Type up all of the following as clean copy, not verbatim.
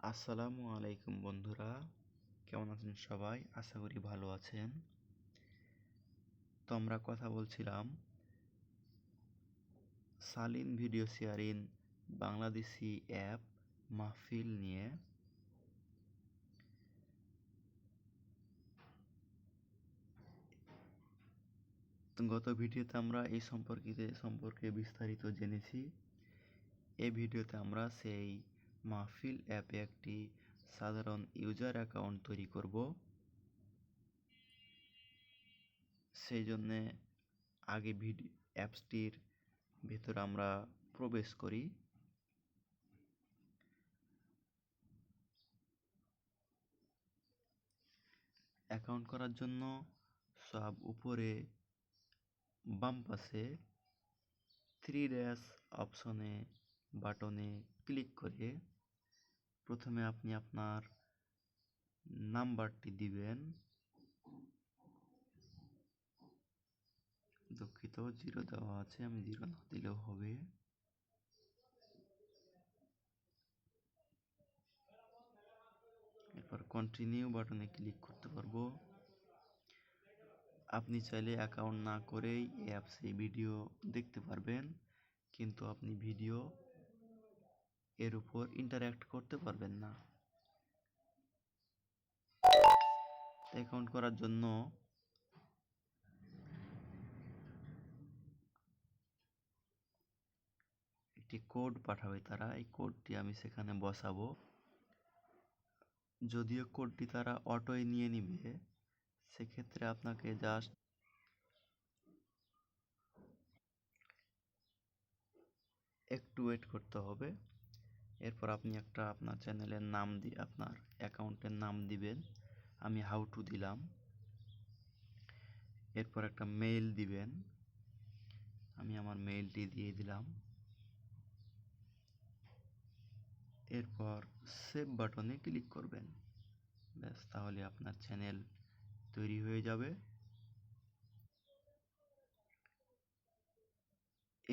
আসসালামু আলাইকুম বন্ধুরা, কেমন আছেন সবাই? আশা করি ভালো আছেন। তো আমরা কথা বলছিলাম saline video sharing Bangladeshi app মাহফিল নিয়ে। গত ভিডিওতে আমরা এই সম্পর্কে বিস্তারিত জেনেছি। এই ভিডিওতে আমরা সেই মাহফিল অ্যাপে একটি সাধারণ ইউজার অ্যাকাউন্ট তৈরি করব। সেই জন্যে আগে অ্যাপসটির ভেতরে আমরা প্রবেশ করি। অ্যাকাউন্ট করার জন্য সব উপরে বাম পাশে থ্রি ড্যাশ বাটনে ক্লিক করে প্রথমে আপনি আপনার নাম্বারটি দিবেন। দুঃখিত, 0 দেওয়া আছে, আমি 0 না দিলেও হবে। এরপর কন্টিনিউ বাটনে ক্লিক করতে পারবো। আপনি চাইলে অ্যাকাউন্ট না করেই এই অ্যাপসে ভিডিও দেখতে পারবেন, কিন্তু আপনি ভিডিও এর উপর ইন্টারঅ্যাক্ট করতে পারবেন না। অ্যাকাউন্ট করার জন্য একটি কোড পাঠাবে তারা, এই কোডটি আমি সেখানে বসাবো। যদিও কোডটি তারা অটোই নিয়ে নিবে, সেক্ষেত্রে আপনাকে জাস্ট একটু ওয়েট করতে হবে। এরপর আপনি আপনার চ্যানেলের নাম দিয়ে আপনার অ্যাকাউন্টের নাম দিবেন। আমি হাউ টু দিলাম। এরপর একটা মেইল দিবেন, আমি আমার মেইলটি দিয়ে দিলাম। এরপর সেভ বাটনে ক্লিক করবেন। ব্যাস, তাহলে আপনার চ্যানেল তৈরি হয়ে যাবে।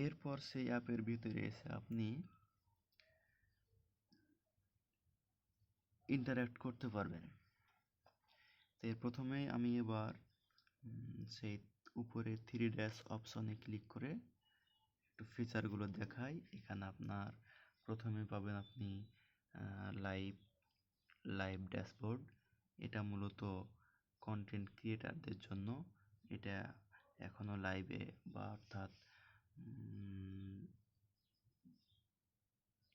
এরপর সেই অ্যাপের ভিতরে এসে আপনি ইন্টারঅ্যাক্ট করতে পারবেন। তো এর প্রথমেই আমি এবার সেই উপরে থ্রি ড্যাশ অপশনে ক্লিক করে একটু ফিচারগুলো দেখাই। এখানে আপনার প্রথমে পাবেন আপনি লাইভ ড্যাশবোর্ড। এটা মূলত কন্টেন্ট ক্রিয়েটারদের জন্য। এটা এখনও লাইভে বা অর্থাৎ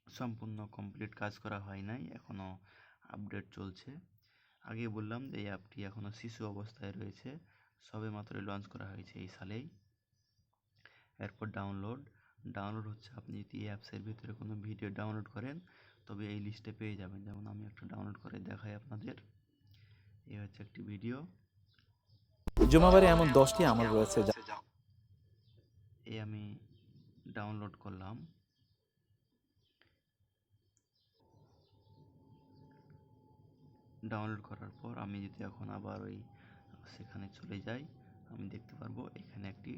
সম্পূর্ণ কমপ্লিট কাজ করা হয় নাই, এখনও আপডেট চলছে। আগে বললাম যে এই অ্যাপটি এখনও শিশু অবস্থায় রয়েছে, সবে মাত্রই লঞ্চ করা হয়েছে এই সালেই। এরপর ডাউনলোড হচ্ছে, আপনি যদি এই অ্যাপসের ভিতরে কোনো ভিডিও ডাউনলোড করেন তবে এই লিস্টে পেয়ে যাবেন। যেমন আমি একটা ডাউনলোড করে দেখাই আপনাদের। এই হচ্ছে একটি ভিডিও। জুমাবারে এমন 10টি আমল রয়েছে যা এই আমি ডাউনলোড করলাম। ডাউনলোড করার পর আমি যদি এখন আবার সেখানে চলে যাই, আমি দেখতে পারবো এখানে একটি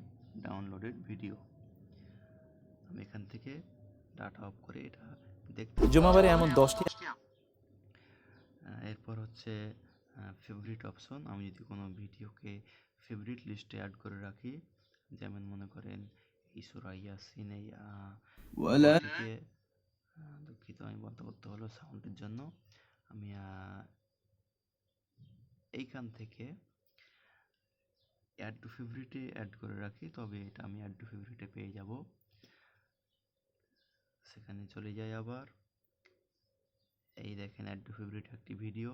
ডাউনলোডেড ভিডিও। আমি এখান থেকে ডাটা অফ করে এটা দেখতে জুমাবারে এমন 10টি এরপর হচ্ছে ফেভারিট অপশন। আমি যদি কোনো ভিডিওকে ফেভারিট লিস্টে অ্যাড করে রাখি, যেমন মনে করেন এই সূরা ইয়াসিন, এই দুঃখিত, আমি বন্ধ করতে হলো সাউন্ডের জন্য। আমি এইখান থেকে অ্যাড টু ফেভারিটে অ্যাড করে রাখি, তবে এটা আমি অ্যাড টু ফেভারিটে পেয়ে যাব। সেখানে চলে যাই আবার। এই দেখেন অ্যাড টু ফেভারিট একটি ভিডিও।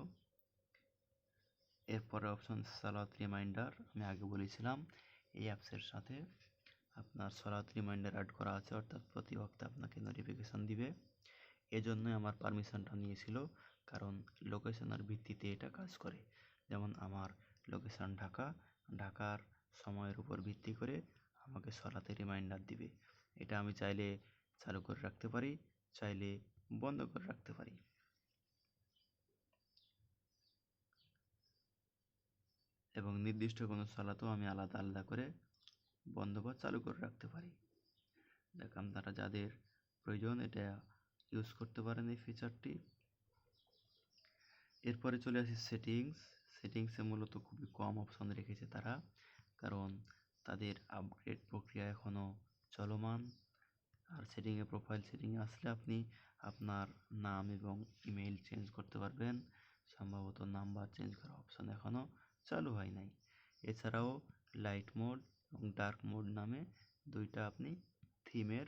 এরপরে অপশন সালাত রিমাইন্ডার। আমি আগে বলেছিলাম এই অ্যাপসের সাথে আপনার সালাত রিমাইন্ডার অ্যাড করা আছে, অর্থাৎ প্রতি ওয়াক্তে আপনাকে নোটিফিকেশান দিবে। এজন্যই আমার পারমিশনটা নিয়েছিল, কারণ লোকেশনের ভিত্তিতে এটা কাজ করে। যেমন আমার লোকেশান ঢাকার সময়ের উপর ভিত্তি করে আমাকে সালাতে রিমাইন্ডার দিবে। এটা আমি চাইলে চালু করে রাখতে পারি, চাইলে বন্ধ করে রাখতে পারি। এবং নির্দিষ্ট কোনো সালাতও আমি আলাদা করে বন্ধ বা চালু করে রাখতে পারি। দেখ, আপনারা যাদের প্রয়োজন এটা ইউজ করতে পারেন এই ফিচারটি। এরপরে চলে আসি সেটিংসে মূলত খুবই কম অপশন রেখেছে তারা, কারণ তাদের আপগ্রেড প্রক্রিয়া এখনও চলমান। আর প্রোফাইল সেটিংয়ে আসলে আপনি আপনার নাম এবং ইমেইল চেঞ্জ করতে পারবেন। সম্ভবত নাম্বার চেঞ্জ করার অপশন এখনও চালু হয় নাই। এছাড়াও লাইট মোড এবং ডার্ক মোড নামে দুইটা আপনি থিমের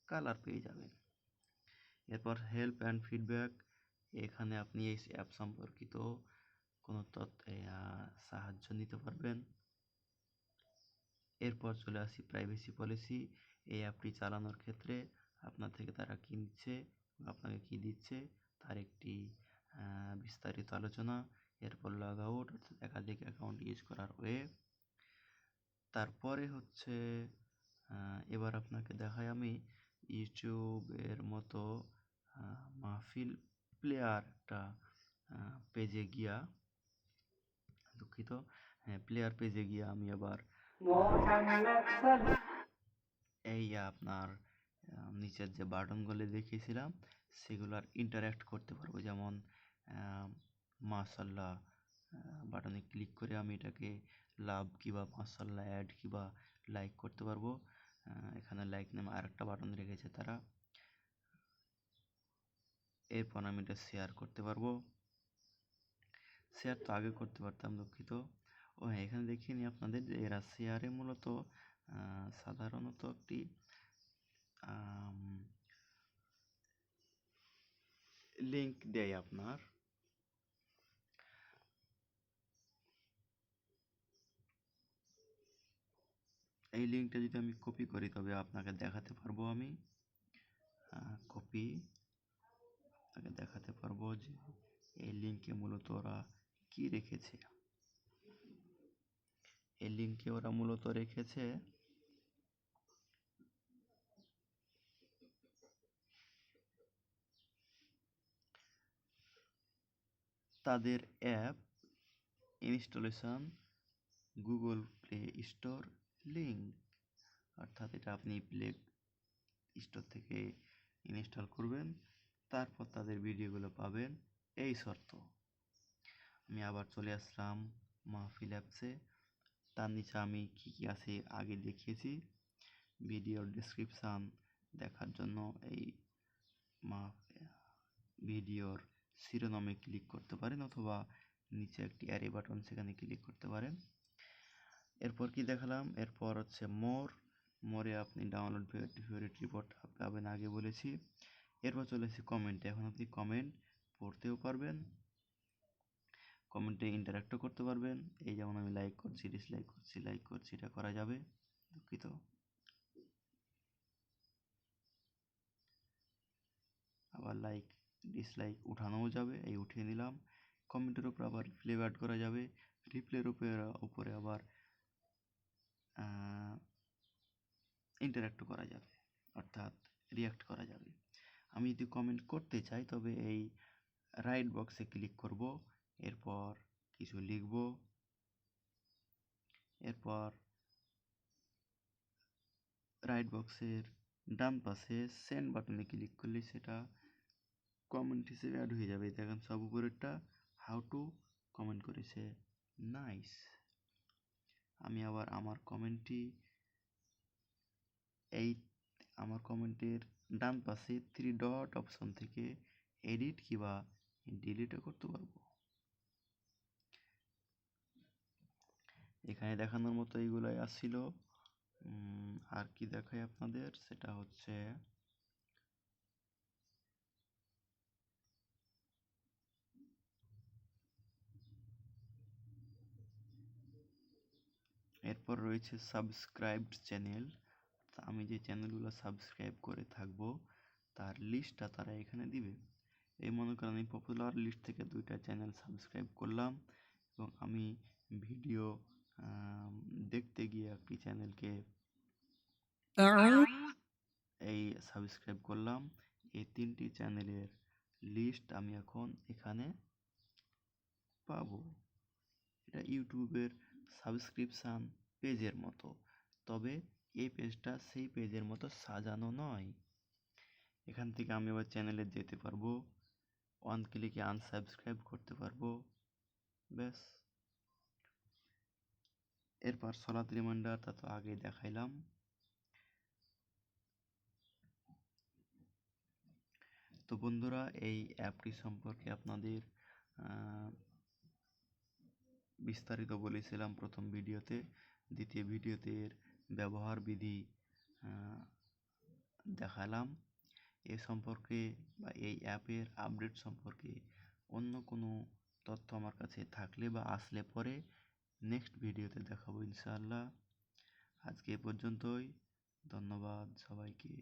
কালার পেয়ে যাবেন। এরপর হেল্প অ্যান্ড ফিডব্যাক, এখানে আপনি এই অ্যাপ সম্পর্কিত কোনো সাহায্য নিতে পারবেন। এরপর চলে আসি প্রাইভেসি পলিসি। এই অ্যাপটি চালানোর ক্ষেত্রে আপনার থেকে তারা কী নিচ্ছে, আপনাকে কী দিচ্ছে তার একটি বিস্তারিত আলোচনা। এরপর লগ আউট, অর্থাৎ একাধিক অ্যাকাউন্ট ইউজ করার ওয়ে। তারপরে হচ্ছে এবার আপনাকে দেখাই আমি ইউটিউবের মতো মাহফিল প্লেয়ার একটা পেজে গিয়া, দুঃখিত, প্লেয়ার পেজে গিয়ে আমি আবার এই আপনার নিচের যে বাটনগুলো দেখিয়েছিলাম সেগুলোর ইন্টারঅ্যাক্ট করতে পারবো। যেমন মাশাল্লাহ বাটনে ক্লিক করে আমি এটাকে লাভ কিংবা মাশাল্লাহ অ্যাড কিংবা লাইক করতে পারবো। এখানে লাইক নামে আরেকটা বাটন রেখেছে তারা। এরপর আমি এটা শেয়ার করতে পারবো। শেয়ার তো আগে করতে পারতাম, দুঃখিত। ও হ্যাঁ, এখানে দেখিয়ে নিই আপনাদের যে এরা শেয়ারে মূলত সাধারণত একটি লিঙ্ক দেয় আপনার। এই লিঙ্কটা যদি আমি কপি করি তবে আপনাকে দেখাতে পারবো, আমি কপি আপনাকে দেখাতে পারবো যে এই লিঙ্কে মূলত ওরা কি রেখেছে। এই লিঙ্কে ওরা মূলত রেখেছে তাদের app installation Google play store link, অর্থাৎ এটা আপনি প্লে স্টোর থেকে ইনস্টল করবেন, তারপর তাদের ভিডিওগুলো পাবেন, এই শর্ত। আমি আবার চলে আসলাম মাহফিল অ্যাপসে। তার নিচে আমি কী কী আছে আগে দেখিয়েছি। ভিডিওর ডেসক্রিপশান দেখার জন্য এই ভিডিওর শিরোনামে ক্লিক করতে পারেন, অথবা নিচে একটি অ্যারে বাটন, সেখানে ক্লিক করতে পারেন। এরপর কি দেখালাম, এরপর হচ্ছে মোরে আপনি ডাউনলোড ফেভারিট রিপোর্ট পাবেন, আগে বলেছি। এরপর চলে এসেছি কমেন্টে। এখন আপনি কমেন্ট পড়তেও পারবেন, কমেন্টে ইন্টারাক্টও করতে পারবেন। এই যেমন আমি লাইক করছি, ডিসলাইক করছি, লাইক করছি, এটা করা যাবে, দুঃখিত। আবার লাইক ডিসলাইক উঠানোও যাবে, এই উঠিয়ে নিলাম। কমেন্টের উপর আবার রিপ্লে অ্যাড করা যাবে, রিপ্লের উপরে আবার ইন্টারাক্ট করা যাবে, অর্থাৎ রিয়াক্ট করা যাবে। আমি যদি কমেন্ট করতে চাই তবে এই রাইট বক্সে ক্লিক করব, এরপর কিছু লিখব, এরপর রাইট বক্সের ডান পাশে সেন্ড বাটনে ক্লিক করলে সেটা কমেন্ট হিসেবে অ্যাড হয়ে যাবে। দেখেন সব উপরেরটা হাউ টু কমেন্ট করেছে, নাইস। আমি আবার আমার কমেন্টের ডান পাশে 3 ডট অপশন থেকে এডিট কিংবা ডিলিটও করতে পারবো। এখানে দেখানোর মতো এইগুলোই আসছিল। আর কি দেখাই আপনাদের, সেটা হচ্ছে এরপর রয়েছে সাবস্ক্রাইবড চ্যানেল। আমি যে চ্যানেলগুলো সাবস্ক্রাইব করে থাকবো তার লিস্টটা তারা এখানে দিবে। এই মনে করেন আমি পপুলার লিস্ট থেকে 2টা চ্যানেল সাবস্ক্রাইব করলাম, এবং আমি ভিডিও দেখতে গিয়ে একটি চ্যানেলকে এই সাবস্ক্রাইব করলাম। এই 3টি চ্যানেলের লিস্ট আমি এখন এখানে পাবো। এটা ইউটিউবের সাবস্ক্রিপশান পেজের মতো, তবে এই পেজটা সেই পেজের মতো সাজানো নয়। এখান থেকে আমি আবার চ্যানেলে যেতে পারবো, ওয়ান ক্লিকে আনসাবস্ক্রাইব করতে পারবো। ব্যাস। এরপর সলাৎ রিমাইন্ডার তা তো আগেই দেখাইলাম। তো বন্ধুরা, এই অ্যাপটি সম্পর্কে আপনাদের বিস্তারিত বলেছিলাম প্রথম ভিডিওতে। দ্বিতীয় ভিডিওতে এর ব্যবহার বিধি দেখালাম। এ সম্পর্কে বা এই অ্যাপের আপডেট সম্পর্কে অন্য কোনো তথ্য আমার কাছে থাকলে বা আসলে পরে নেক্সট ভিডিওতে দেখাবো ইনশাআল্লাহ। আজকে এ পর্যন্তই। ধন্যবাদ সবাইকে।